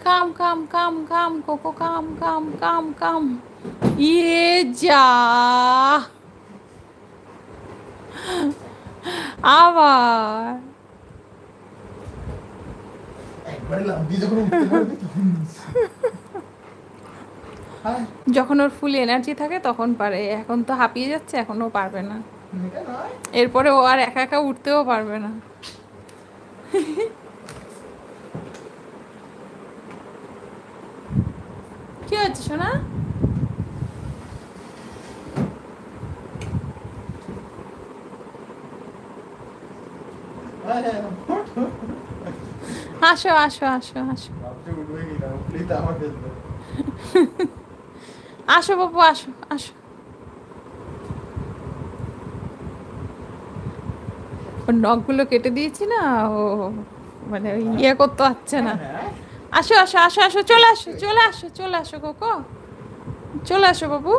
কাম কাম কাম কাম cocoa কাম কাম কাম কাম ইয়ে যা আবার যখন ওর ফুল এনার্জি থাকে তখন পারে, এখন তো হাঁপিয়ে যাচ্ছে, এখনও পারবে না। এরপরে ও আর একা একা উঠতেও পারবে না। কি হচ্ছে সোনা? আসো আসো আসো আসো আসো বাবু, আসো আসো। ওর নখগুলো কেটে দিয়েছি না, ও মানে ইয়ে করতে পারছে না। আসো আসো আসো আসো, চলে আসো চলে আসো চলে আসো কোকো, চলে আসো বাবু।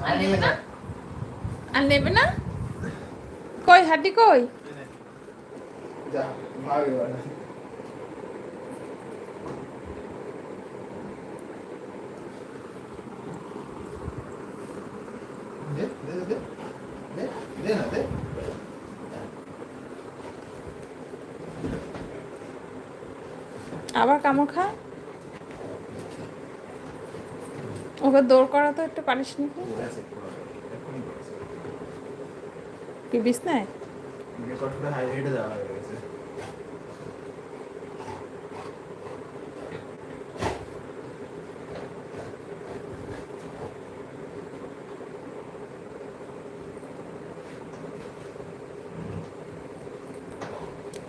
আর নেবে না, আর নেবে না? কই হাড্ডি কই? যা ভাগ এবার। দে দে দে দে দে না দে। আবার কামড় খা। ওকে দৌড় করা তো একটু পারিস নি? কি বিছনায়? হাইলাইটে দেওয়া হয়ে গেছে।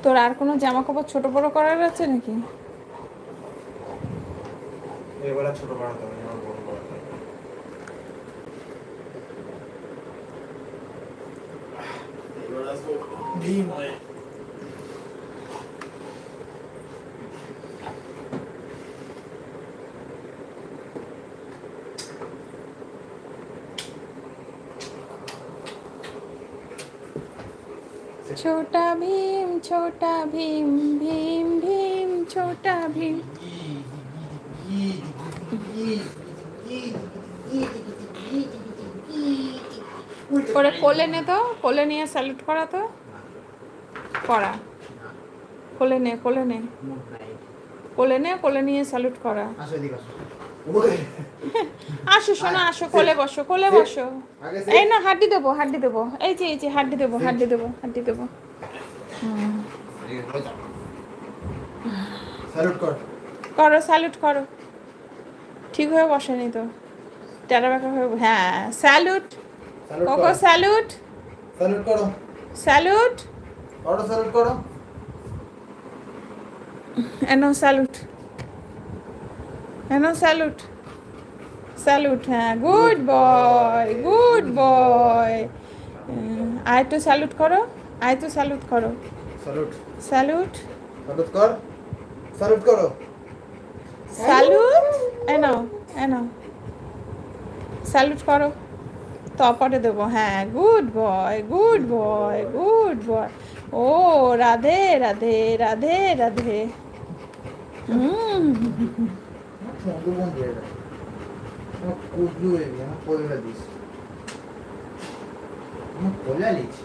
তোর আর কোনো জামা কাপড় ছোট বড় করার আছে নাকি? এবারে ছোট বাড়াতে হবে, আমার বড় বাড়াতে হবে। এবার আসবো ডিম হয়ে। ছোটা ভীম ছোটা ভীম, ভীম ভীম ছোটা ভীম। করে কোলে নে তো, কোলে নিয়ে স্যালুট করা তো, করা। কোলে নে কোলে নে কোলে নে, কোলে নিয়ে স্যালুট করা। আসো এদিকে আসো। আসো শোনো, আসো কোলে বসো, কোলে বসো। এই না হাড্ডি দেবো, হাড্ডি দেবো, এই যে এই যে হাড্ডি দেবো, হাড্ডি দেবো, হাড্ডি দেবো। স্যালুট কর। করো স্যালুট করো। ঠিক হয়ে বসেনি তো, টেরা বেঁকা হয়ে, হ্যাঁ স্যালুট। কোকো স্যালুট, স্যালুট করো। স্যালুট, করো স্যালুট করো। এনো স্যালুট, এনো স্যালুট, স্যালুট, হ্যাঁ গুড বয়, গুড বয়। আয় তো স্যালুট করো, আয় তো স্যালুট করো, স্যালুট স্যালুট, স্যালুট কর। স্যালুট করো। স্যালুট, এনো এনো স্যালুট করো, তপরে দেবো, হ্যাঁ good boy, good boy, good boy. ও রাধে রাধে রাধে রাধে। বন্ধু বন্ধু এটা আমার কুজু হয়ে গেছে, আমার কোলে দিস, আমার কোলে লিছি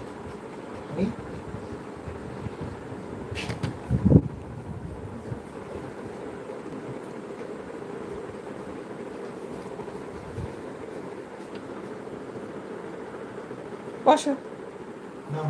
বসো। না